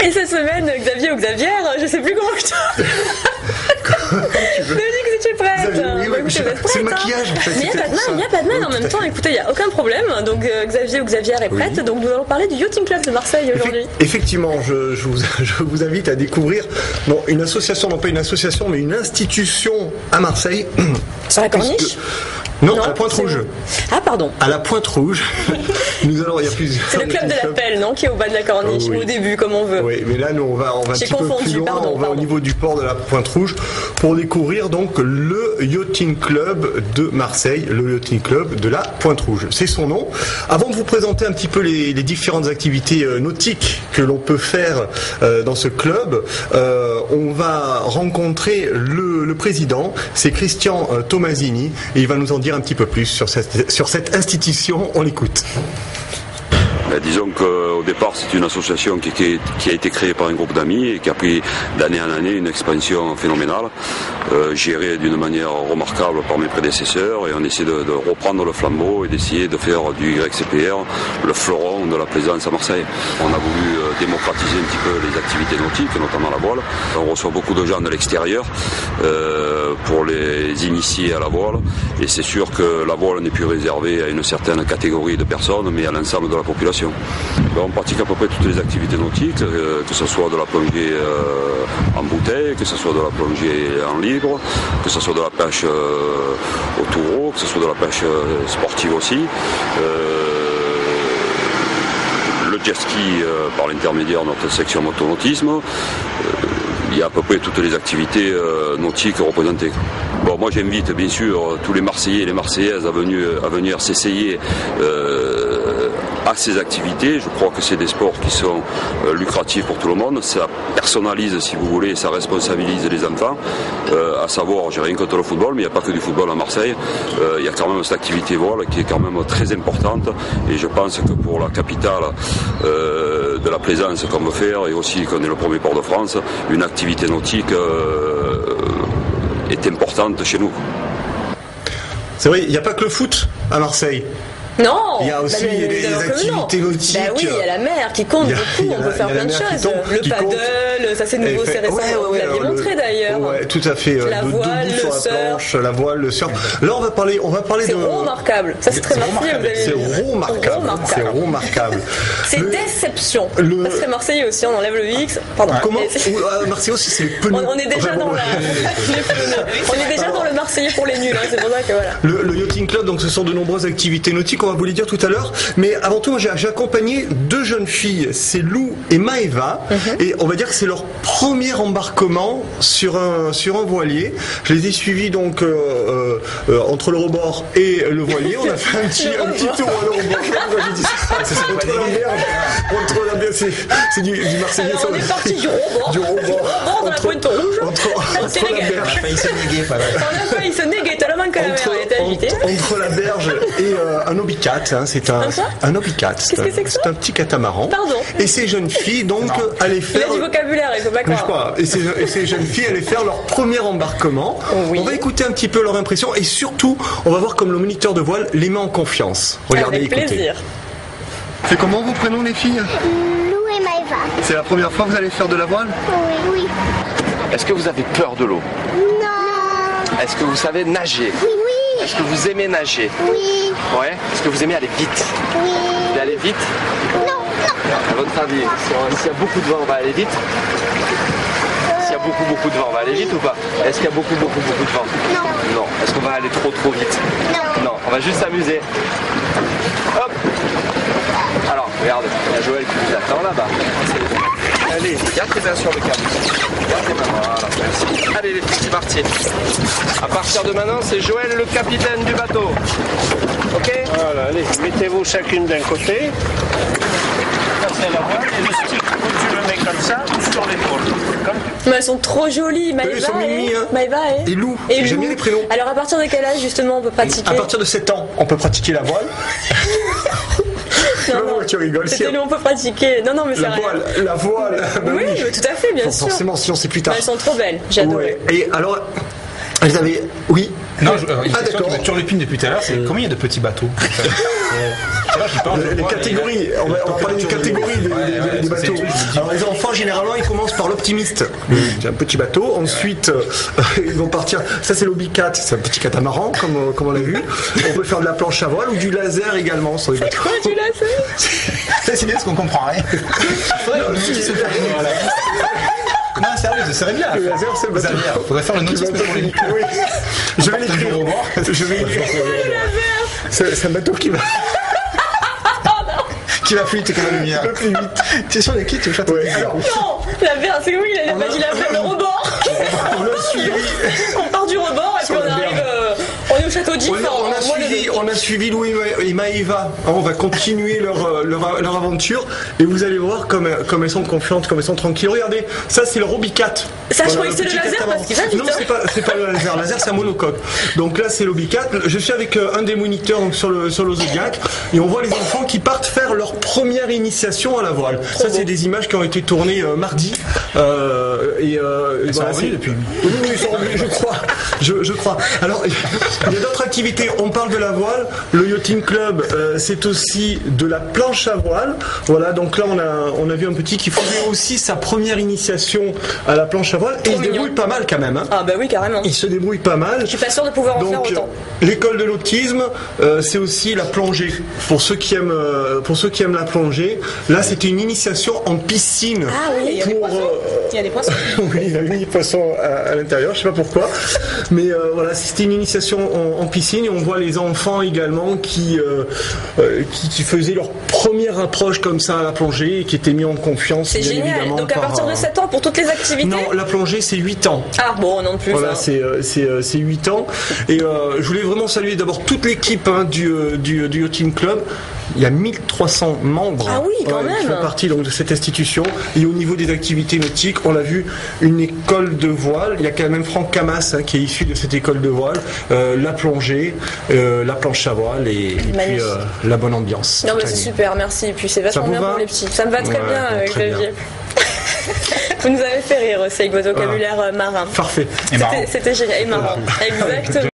Et cette semaine, Xavier ou Xavier, je sais plus comment je te... Je me dis que tu es prête. C'est le maquillage en fait. Mais il n'y a pas de mal en même temps. Écoutez, il n'y a aucun problème. Donc Xavier ou Xavier est prête. Donc nous allons parler du Yachting Club de Marseille aujourd'hui. Effectivement, je vous invite à découvrir une association, non pas une association, mais une institution à Marseille. Sur la Corniche ? Non, à la Pointe Rouge. Ah, pardon. À la Pointe Rouge. Nous allons, il y a plusieurs. C'est le club de l'appel, non, qui est au bas de la Corniche, ou au début, comme on veut. Oui, mais là, nous, on va un petit peu plus loin. On va au niveau du port de la Pointe Rouge pour découvrir donc le Yachting Club de Marseille, le Yachting Club de la Pointe Rouge. C'est son nom. Avant de vous présenter un petit peu les différentes activités nautiques que l'on peut faire dans ce club, on va rencontrer le président. C'est Christian Tomasini, et il va nous en dire un petit peu plus sur cette institution. On l'écoute. Disons qu'au départ, c'est une association qui a été créée par un groupe d'amis et qui a pris d'année en année une expansion phénoménale, gérée d'une manière remarquable par mes prédécesseurs, et on essaie de reprendre le flambeau et d'essayer de faire du YCPR le fleuron de la plaisance à Marseille. On a voulu démocratiser un petit peu les activités nautiques, notamment la voile. On reçoit beaucoup de gens de l'extérieur pour les initier à la voile, et c'est sûr que la voile n'est plus réservée à une certaine catégorie de personnes, mais à l'ensemble de la population. On pratique à peu près toutes les activités nautiques, que ce soit de la plongée en bouteille, que ce soit de la plongée en libre, que ce soit de la pêche au taureau, que ce soit de la pêche sportive aussi. Le jet ski par l'intermédiaire de notre section motonautisme. Il y a à peu près toutes les activités nautiques représentées. Bon, moi j'invite bien sûr tous les Marseillais et les Marseillaises à venir s'essayer à ces activités. Je crois que c'est des sports qui sont lucratifs pour tout le monde. Ça personnalise, si vous voulez, ça responsabilise les enfants. À savoir, j'ai rien contre le football, mais il n'y a pas que du football à Marseille. Il y a quand même cette activité voile qui est quand même très importante. Et je pense que pour la capitale de la plaisance qu'on veut faire, et aussi qu'on est le premier port de France, une activité nautique est importante chez nous. C'est vrai, il n'y a pas que le foot à Marseille. Non, il y a aussi des activités nautiques. Oui, il y a la mer qui compte beaucoup, on peut faire plein de choses. Le paddle, ça c'est nouveau, c'est récent, vous l'aviez montré d'ailleurs. Ouais, tout à fait. La voile, le surf. La voile, le surf. Là, on va parler c'est de... C'est remarquable. Ça c'est très marseillais, C'est remarquable. C'est déception. Ça serait marseillais aussi, on enlève le X. Pardon. Comment Marseillais aussi, c'est les pneus. On est déjà dans le marseillais pour les nuls, c'est pour ça que voilà. Le Yachting Club, donc ce sont de nombreuses activités nautiques. On va vous les dire tout à l'heure, mais avant tout, j'ai accompagné deux jeunes filles, c'est Lou et Maëva, et on va dire que c'est leur premier embarquement sur un voilier. Je les ai suivis donc entre le rebord et le voilier. On a fait un petit tour à le rebord. J'ai dit ça, c'est entre la berge, c'est du marseillais. Alors, on est parti du rebord de la Pointe Rouge. Entre la berge. On a failli se néguer tellement que la mer était agitée. Entre la berge et un obicat. C'est un obicat. Qu'est-ce que c'est que ça ? C'est un petit catamaran. Pardon. Et ces jeunes filles donc allaient faire. Il y a du vocabulaire, il faut pas croire. Et ces jeunes filles allaient faire leur premier embarquement. Oui. On va écouter un petit peu leur impression et surtout, on va voir comme le moniteur de voile les met en confiance. Regardez, avec plaisir. C'est comment vos prénoms les filles ? Lou et Maëva. C'est la première fois que vous allez faire de la voile ? Oui. Est-ce que vous avez peur de l'eau ? Non. Est-ce que vous savez nager ? Oui. Est-ce que vous aimez nager ? Oui. Ouais. Est-ce que vous aimez aller vite ? Oui. Vous voulez aller vite ? Non. À votre avis, s'il y a beaucoup de vent, on va aller vite ? S'il y a beaucoup de vent, on va aller vite ou pas ? Est-ce qu'il y a beaucoup de vent ? Non. Est-ce qu'on va aller trop vite ? Non. On va juste s'amuser. Hop. Alors, regarde, il y a Joël qui nous attend là-bas. Allez, garde tes mains sur le câble. Garde tes mains, voilà, merci. Allez les filles, c'est parti. À partir de maintenant, c'est Joël le capitaine du bateau. Ok ? Voilà, allez, mettez-vous chacune d'un côté. Passez la voile et le stick, tu le mets comme ça, ou sur l'épaule. Mais elles sont trop jolies, Maëva et Lou. J'aime bien les prénoms. Alors à partir de quel âge justement on peut pratiquer ? À partir de 7 ans, on peut pratiquer la voile. Non, tu rigoles. C'était on peut pratiquer. Non, mais c'est la voile. Oui, tout à fait, bien sûr. Forcément, sinon c'est plus tard. Mais elles sont trop belles, j'adore. Ouais. Et alors, elles avaient... Oui. Non, d'accord. Tu l'épine depuis tout à l'heure, c'est combien il y a de petits bateaux? Les catégories, on va parler des catégories des bateaux. Alors les enfants généralement ils commencent par l'optimiste, c'est un petit bateau, ensuite ils vont partir, ça c'est l'Obicat, c'est un petit catamaran comme on l'a vu. On peut faire de la planche à voile ou du laser également sur les bateaux. Quoi du laser? C'est bien ce qu'on comprend rien. Non, sérieux, ça serait bien. Le laser, c'est le bateau. Faudrait faire le notice pour les micros. Oui. Je vais l'écrire. C'est un bateau qui va. Qui va plus vite que la lumière. Un peu plus vite. Tu es sûr, les kits, tu château. Non, la verre, c'est oui, il a pas dit la verre, le rebord. On part du rebord et puis on arrive. On est au château d'If. On a suivi Louis et Maëva. On va continuer leur aventure et vous allez voir comme elles sont confiantes, comme elles sont tranquilles. Regardez, ça c'est le Robicat. Ça, je croyais que c'était le laser parce qu'il va vite. Non, c'est pas le laser. Le laser, c'est un monocoque. Donc là, c'est l'Obicat. Je suis avec un des moniteurs donc, sur le Zodiac et on voit les enfants qui partent faire leur première initiation à la voile. Ça, c'est des images qui ont été tournées mardi. Ils sont revenus depuis. Oui, ils sont revenus, je crois. Alors, il y a d'autres activités. On parle de la voile. Le Yachting Club, c'est aussi de la planche à voile. Voilà, donc là, on a vu un petit qui faisait aussi sa première initiation à la planche à voile. Et il se débrouille pas mal quand même. Hein. Ah bah oui, carrément. Il se débrouille pas mal. Je suis pas sûr de pouvoir en faire autant. L'école de l'autisme, c'est aussi la plongée. Pour ceux qui aiment la plongée, là, c'était une initiation en piscine. Ah oui, il y a des poissons. Il y a des poissons. Oui, il y a mis des poissons à l'intérieur, je sais pas pourquoi. Mais voilà, c'était une initiation en piscine et on voit les enfants également qui faisaient leur première approche comme ça à la plongée et qui étaient mis en confiance. C'est génial. Donc à partir de 7 ans pour toutes les activités? Non, la plongée c'est 8 ans. Ah bon, non plus. Voilà, c'est 8 ans. Et je voulais vraiment saluer d'abord toute l'équipe du Yachting Club. Il y a 1300 membres qui font partie donc, de cette institution. Et au niveau des activités nautiques, on l'a vu, une école de voile. Il y a quand même Franck Camas qui est issu de cette école de voile. La plongée, la planche à voile et puis la bonne ambiance. Non mais c'est super, merci. Et puis c'est vachement bien pour les petits. Ça me va très bien, Xavier. Vous nous avez fait rire aussi avec votre vocabulaire marin. Parfait. C'était génial et marrant. Exactement.